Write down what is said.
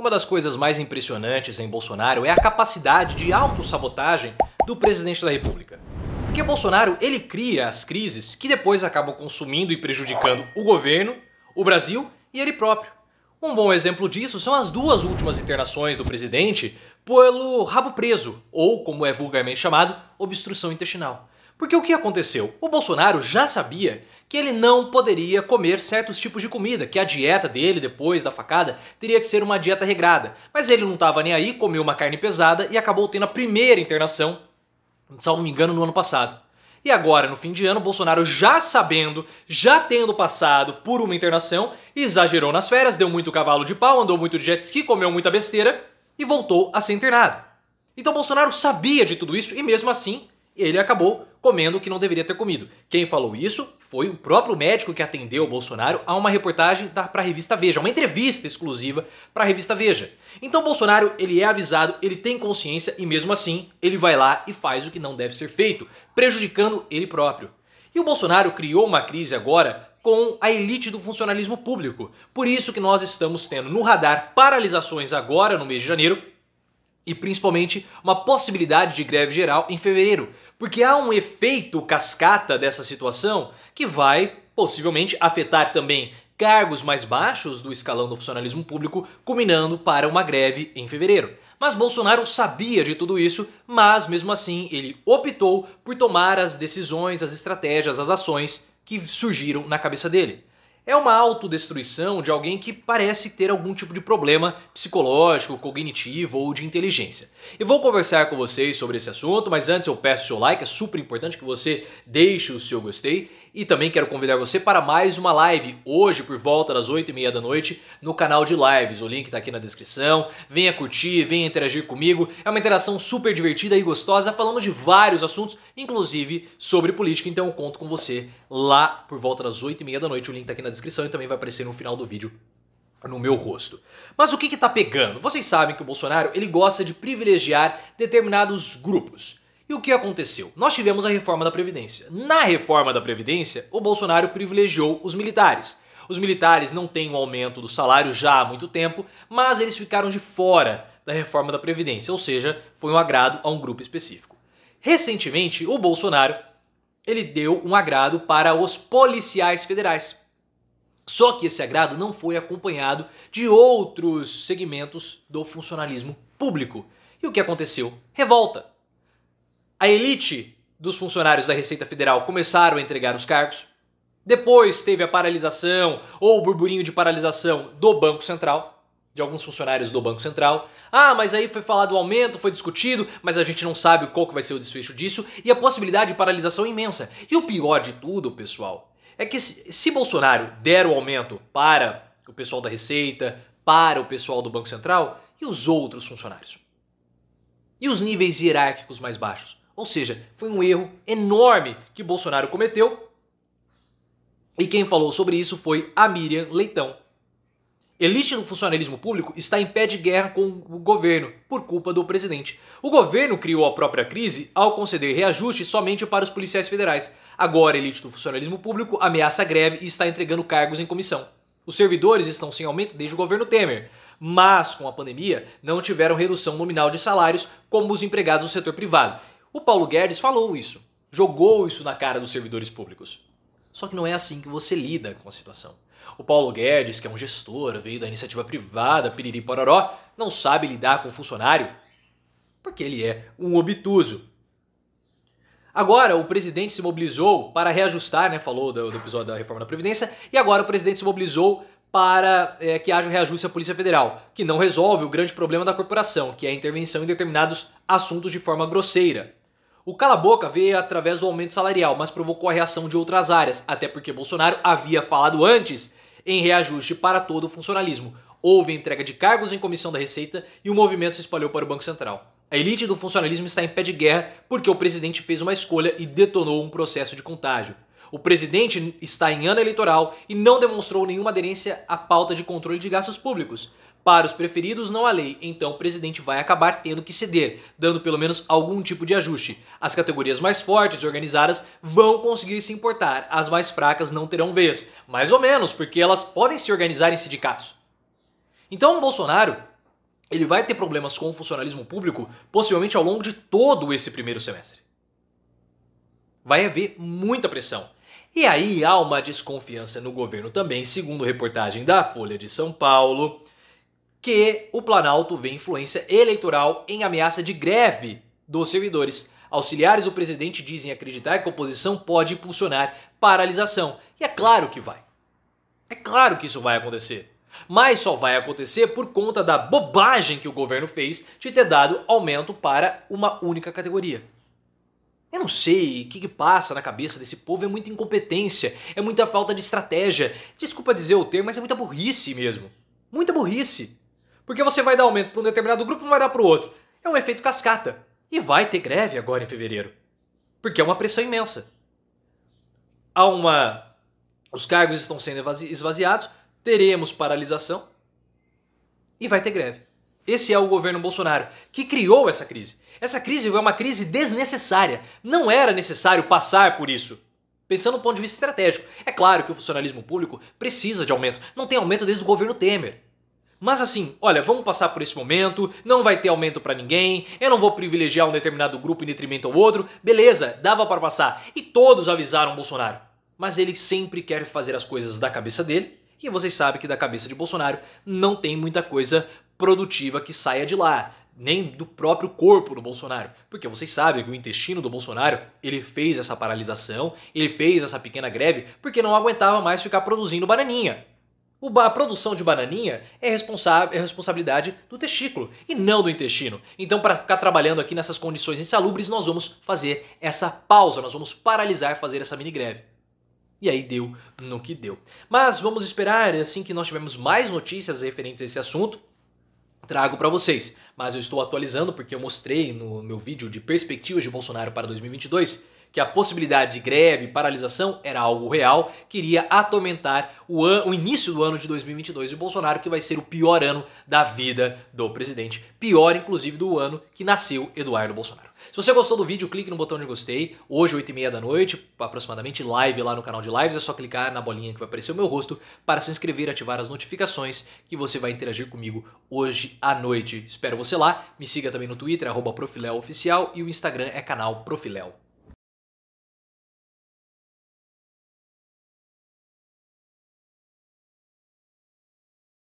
Uma das coisas mais impressionantes em Bolsonaro é a capacidade de autossabotagem do presidente da República. Porque Bolsonaro, ele cria as crises que depois acabam consumindo e prejudicando o governo, o Brasil e ele próprio. Um bom exemplo disso são as duas últimas internações do presidente pelo rabo preso, ou como é vulgarmente chamado, obstrução intestinal. Porque o que aconteceu? O Bolsonaro já sabia que ele não poderia comer certos tipos de comida, que a dieta dele depois da facada teria que ser uma dieta regrada. Mas ele não estava nem aí, comeu uma carne pesada e acabou tendo a primeira internação, salvo me engano, no ano passado. E agora, no fim de ano, Bolsonaro já sabendo, já tendo passado por uma internação, exagerou nas férias, deu muito cavalo de pau, andou muito de jet ski, comeu muita besteira e voltou a ser internado. Então Bolsonaro sabia de tudo isso e mesmo assim ele acabou comendo o que não deveria ter comido. Quem falou isso foi o próprio médico que atendeu o Bolsonaro a uma reportagem para a revista Veja, uma entrevista exclusiva para a revista Veja. Então Bolsonaro, ele é avisado, ele tem consciência e mesmo assim ele vai lá e faz o que não deve ser feito, prejudicando ele próprio. E o Bolsonaro criou uma crise agora com a elite do funcionalismo público. Por isso que nós estamos tendo no radar paralisações agora no mês de janeiro, e principalmente uma possibilidade de greve geral em fevereiro, porque há um efeito cascata dessa situação que vai possivelmente afetar também cargos mais baixos do escalão do funcionalismo público, culminando para uma greve em fevereiro. Mas Bolsonaro sabia de tudo isso, mas mesmo assim ele optou por tomar as decisões, as estratégias, as ações que surgiram na cabeça dele. É uma autodestruição de alguém que parece ter algum tipo de problema psicológico, cognitivo ou de inteligência. Eu vou conversar com vocês sobre esse assunto, mas antes eu peço o seu like, é super importante que você deixe o seu gostei. E também quero convidar você para mais uma live hoje por volta das 8h30 da noite no canal de lives. O link está aqui na descrição. Venha curtir, venha interagir comigo. É uma interação super divertida e gostosa falando de vários assuntos, inclusive sobre política. Então eu conto com você lá por volta das 8h30 da noite. O link está aqui na descrição e também vai aparecer no final do vídeo no meu rosto. Mas o que tá pegando? Vocês sabem que o Bolsonaro ele gosta de privilegiar determinados grupos. E o que aconteceu? Nós tivemos a reforma da Previdência. Na reforma da Previdência, o Bolsonaro privilegiou os militares. Os militares não têm um aumento do salário já há muito tempo, mas eles ficaram de fora da reforma da Previdência, ou seja, foi um agrado a um grupo específico. Recentemente, o Bolsonaro ele deu um agrado para os policiais federais. Só que esse agrado não foi acompanhado de outros segmentos do funcionalismo público. E o que aconteceu? Revolta. A elite dos funcionários da Receita Federal começaram a entregar os cargos. Depois teve a paralisação ou o burburinho de paralisação do Banco Central, de alguns funcionários do Banco Central. Ah, mas aí foi falado o aumento, foi discutido, mas a gente não sabe qual que vai ser o desfecho disso e a possibilidade de paralisação é imensa. E o pior de tudo, pessoal, é que se Bolsonaro der o aumento para o pessoal da Receita, para o pessoal do Banco Central, e os outros funcionários? E os níveis hierárquicos mais baixos? Ou seja, foi um erro enorme que Bolsonaro cometeu e quem falou sobre isso foi a Miriam Leitão. Elite do funcionalismo público está em pé de guerra com o governo por culpa do presidente. O governo criou a própria crise ao conceder reajuste somente para os policiais federais. Agora a elite do funcionalismo público ameaça a greve e está entregando cargos em comissão. Os servidores estão sem aumento desde o governo Temer, mas com a pandemia não tiveram redução nominal de salários como os empregados do setor privado. O Paulo Guedes falou isso, jogou isso na cara dos servidores públicos. Só que não é assim que você lida com a situação. O Paulo Guedes, que é um gestor, veio da iniciativa privada, piriri pororó, não sabe lidar com o funcionário porque ele é um obtuso. Agora o presidente se mobilizou para reajustar, falou do episódio da reforma da Previdência, e agora o presidente se mobilizou para que haja reajuste à Polícia Federal, que não resolve o grande problema da corporação, que é a intervenção em determinados assuntos de forma grosseira. O cala-boca veio através do aumento salarial, mas provocou a reação de outras áreas, até porque Bolsonaro havia falado antes em reajuste para todo o funcionalismo. Houve entrega de cargos em comissão da Receita e o movimento se espalhou para o Banco Central. A elite do funcionalismo está em pé de guerra porque o presidente fez uma escolha e detonou um processo de contágio. O presidente está em ano eleitoral e não demonstrou nenhuma aderência à pauta de controle de gastos públicos. Para os preferidos não há lei, então o presidente vai acabar tendo que ceder, dando pelo menos algum tipo de ajuste. As categorias mais fortes e organizadas vão conseguir se importar, as mais fracas não terão vez. Mais ou menos, porque elas podem se organizar em sindicatos. Então o Bolsonaro ele vai ter problemas com o funcionalismo público possivelmente ao longo de todo esse primeiro semestre. Vai haver muita pressão. E aí há uma desconfiança no governo também, segundo reportagem da Folha de São Paulo, que o Planalto vê influência eleitoral em ameaça de greve dos servidores. Auxiliares do presidente dizem acreditar que a oposição pode impulsionar paralisação. E é claro que vai. É claro que isso vai acontecer. Mas só vai acontecer por conta da bobagem que o governo fez de ter dado aumento para uma única categoria. Eu não sei o que passa na cabeça desse povo, é muita incompetência, é muita falta de estratégia. Desculpa dizer o termo, mas é muita burrice mesmo. Muita burrice. Porque você vai dar aumento para um determinado grupo e não vai dar para o outro. É um efeito cascata. E vai ter greve agora em fevereiro. Porque é uma pressão imensa. Os cargos estão sendo esvaziados, teremos paralisação e vai ter greve. Esse é o governo Bolsonaro que criou essa crise. Essa crise é uma crise desnecessária. Não era necessário passar por isso. Pensando do ponto de vista estratégico. É claro que o funcionalismo público precisa de aumento. Não tem aumento desde o governo Temer. Mas assim, olha, vamos passar por esse momento, não vai ter aumento pra ninguém, eu não vou privilegiar um determinado grupo em detrimento ao outro. Beleza, dava para passar. E todos avisaram Bolsonaro. Mas ele sempre quer fazer as coisas da cabeça dele. E vocês sabem que da cabeça de Bolsonaro não tem muita coisa produtiva que saia de lá, nem do próprio corpo do Bolsonaro. Porque vocês sabem que o intestino do Bolsonaro, ele fez essa paralisação, ele fez essa pequena greve porque não aguentava mais ficar produzindo bananinha. A produção de bananinha é responsabilidade do testículo e não do intestino. Então, para ficar trabalhando aqui nessas condições insalubres, nós vamos fazer essa pausa, nós vamos paralisar, fazer essa mini greve. E aí deu no que deu. Mas vamos esperar, assim que nós tivermos mais notícias referentes a esse assunto, trago para vocês. Mas eu estou atualizando porque eu mostrei no meu vídeo de perspectivas de Bolsonaro para 2022 que a possibilidade de greve e paralisação era algo real, que iria atormentar o início do ano de 2022 de Bolsonaro, que vai ser o pior ano da vida do presidente. Pior, inclusive, do ano que nasceu Eduardo Bolsonaro. Se você gostou do vídeo, clique no botão de gostei. Hoje, 8h30 da noite, aproximadamente, live lá no canal de lives. É só clicar na bolinha que vai aparecer o meu rosto para se inscrever e ativar as notificações que você vai interagir comigo hoje à noite. Espero você lá. Me siga também no Twitter, @profileoficial, e o Instagram é canal Profiléu.